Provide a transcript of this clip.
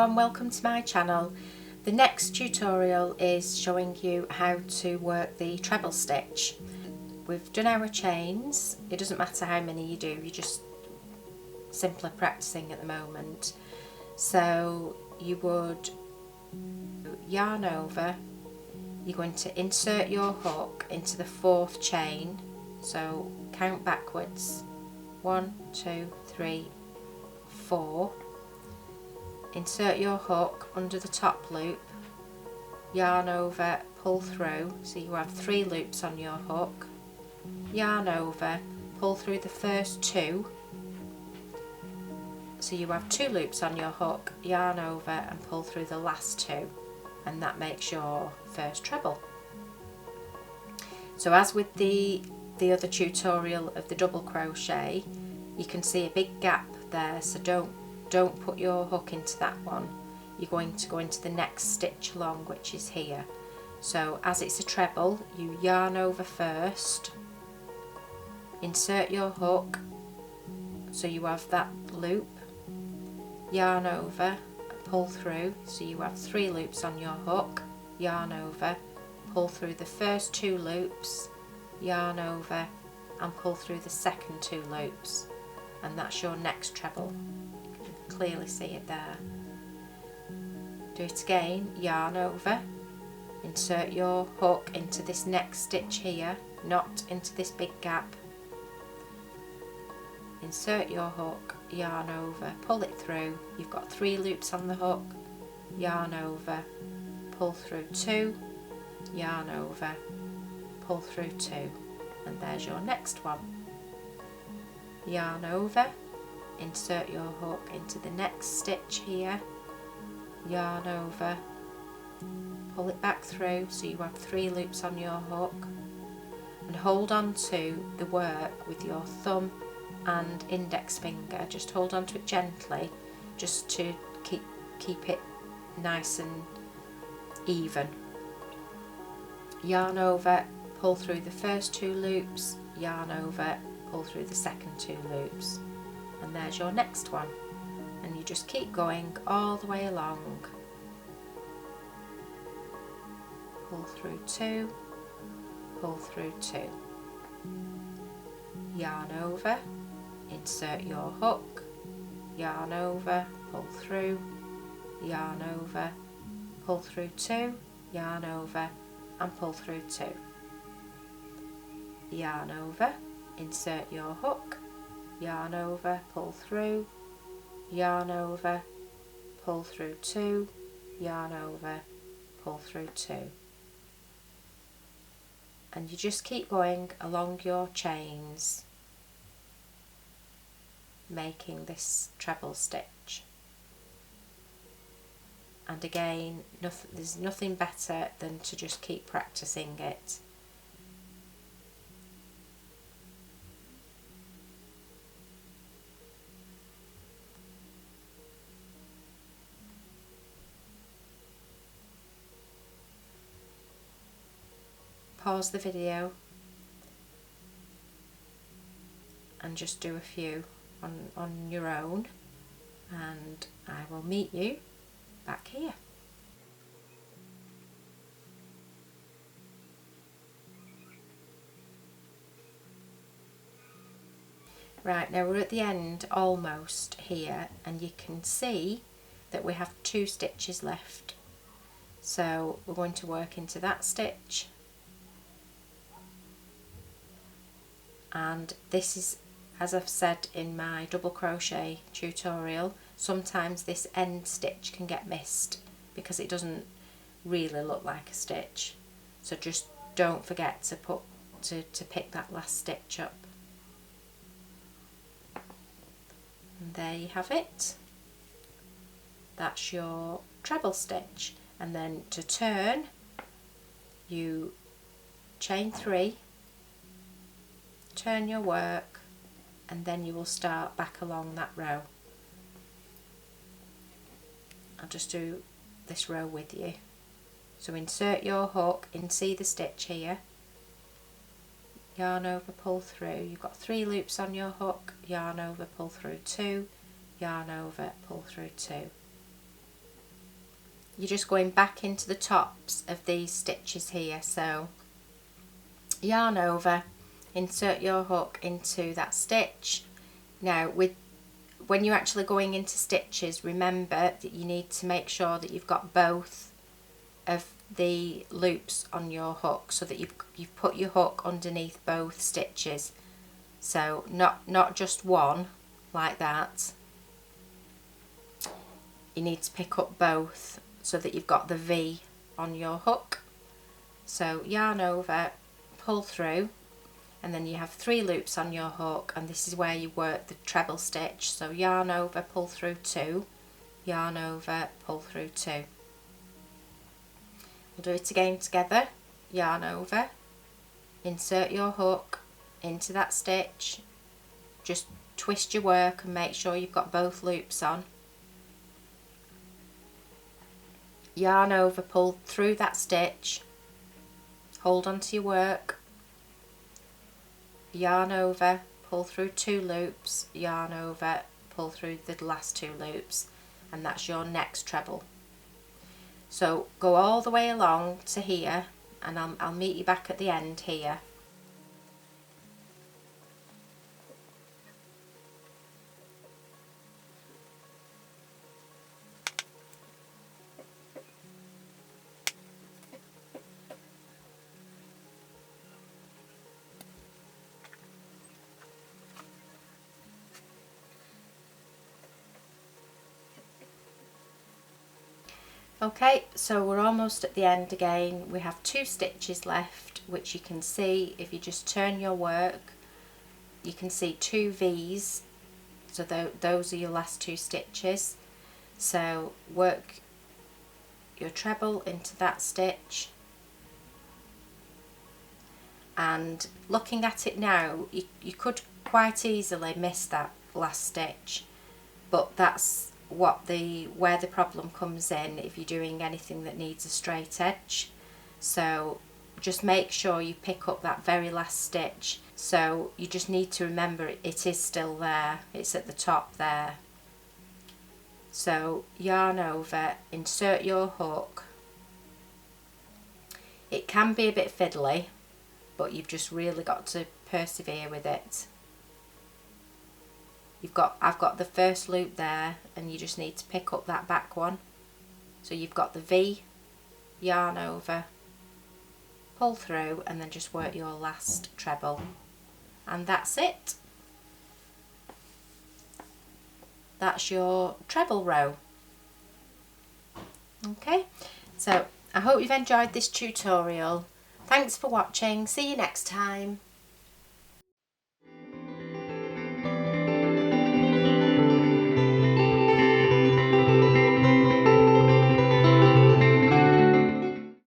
everyone, welcome to my channel. The next tutorial is showing you how to work the treble stitch. We've done our chains. It doesn't matter how many you do, you're just simply practicing at the moment. So you would yarn over, you're going to insert your hook into the fourth chain, so count backwards, 1, 2, 3, 4. Insert your hook under the top loop, yarn over, pull through, so you have 3 loops on your hook, yarn over, pull through the first 2, so you have 2 loops on your hook, yarn over and pull through the last 2, and that makes your first treble. So as with the other tutorial of the double crochet, you can see a big gap there, so don't put your hook into that one. You're going to go into the next stitch along, which is here. So as it's a treble, you yarn over first, insert your hook, so you have that loop, yarn over, pull through, so you have 3 loops on your hook, yarn over, pull through the first 2 loops, yarn over and pull through the second 2 loops, and that's your next treble. Clearly see it there. Do it again, yarn over, insert your hook into this next stitch here, not into this big gap, insert your hook, yarn over, pull it through, you've got 3 loops on the hook, yarn over, pull through 2, yarn over, pull through 2, and there's your next one. Yarn over, insert your hook into the next stitch here, yarn over, pull it back through, so you have 3 loops on your hook, and hold on to the work with your thumb and index finger. Just hold on to it gently, just to keep it nice and even. Yarn over, pull through the first 2 loops, yarn over, pull through the second 2 loops, and there's your next one, and you just keep going all the way along. Pull through 2, pull through 2, yarn over, insert your hook, yarn over, pull through, yarn over, pull through 2, yarn over and pull through 2, yarn over, insert your hook, yarn over, pull through, yarn over, pull through 2, yarn over, pull through 2, and you just keep going along your chains, making this treble stitch. And again, there's nothing better than to just keep practicing it. Pause the video and just do a few on your own, and I will meet you back here. Right, now we're at the end almost here, and you can see that we have 2 stitches left, so we're going to work into that stitch, and this is, as I've said in my double crochet tutorial, sometimes this end stitch can get missed because it doesn't really look like a stitch, so just don't forget to pick that last stitch up. And there you have it. That's your treble stitch, and then to turn you chain 3, turn your work, and then you will start back along that row. I'll just do this row with you. So insert your hook in, see the stitch here, yarn over, pull through, you've got 3 loops on your hook, yarn over, pull through 2, yarn over, pull through 2, you're just going back into the tops of these stitches here. So yarn over, insert your hook into that stitch. Now when you're actually going into stitches, remember that you need to make sure that you've got both of the loops on your hook, so that you've put your hook underneath both stitches. So not just one like that. You need to pick up both so that you've got the V on your hook. So yarn over, pull through, and then you have 3 loops on your hook, and this is where you work the treble stitch. So yarn over, pull through 2, yarn over, pull through 2. We'll do it again together. Yarn over, insert your hook into that stitch, just twist your work and make sure you've got both loops on. Yarn over, pull through that stitch, hold on to your work, yarn over, pull through 2 loops, yarn over, pull through the last 2 loops, and that's your next treble. So go all the way along to here, and I'll meet you back at the end here. Okay, so we're almost at the end again. We have 2 stitches left, which you can see if you just turn your work. You can see 2 V's, so those are your last 2 stitches. So work your treble into that stitch, and looking at it now, you could quite easily miss that last stitch, but that's where the problem comes in if you're doing anything that needs a straight edge. So just make sure you pick up that very last stitch. So you just need to remember it is still there, it's at the top there. So yarn over, insert your hook. It can be a bit fiddly, but you've just really got to persevere with it. I've got the first loop there, and you just need to pick up that back one. So you've got the V, yarn over, pull through, and then just work your last treble, and that's it. That's your treble row. Okay, so I hope you've enjoyed this tutorial. Thanks for watching. See you next time.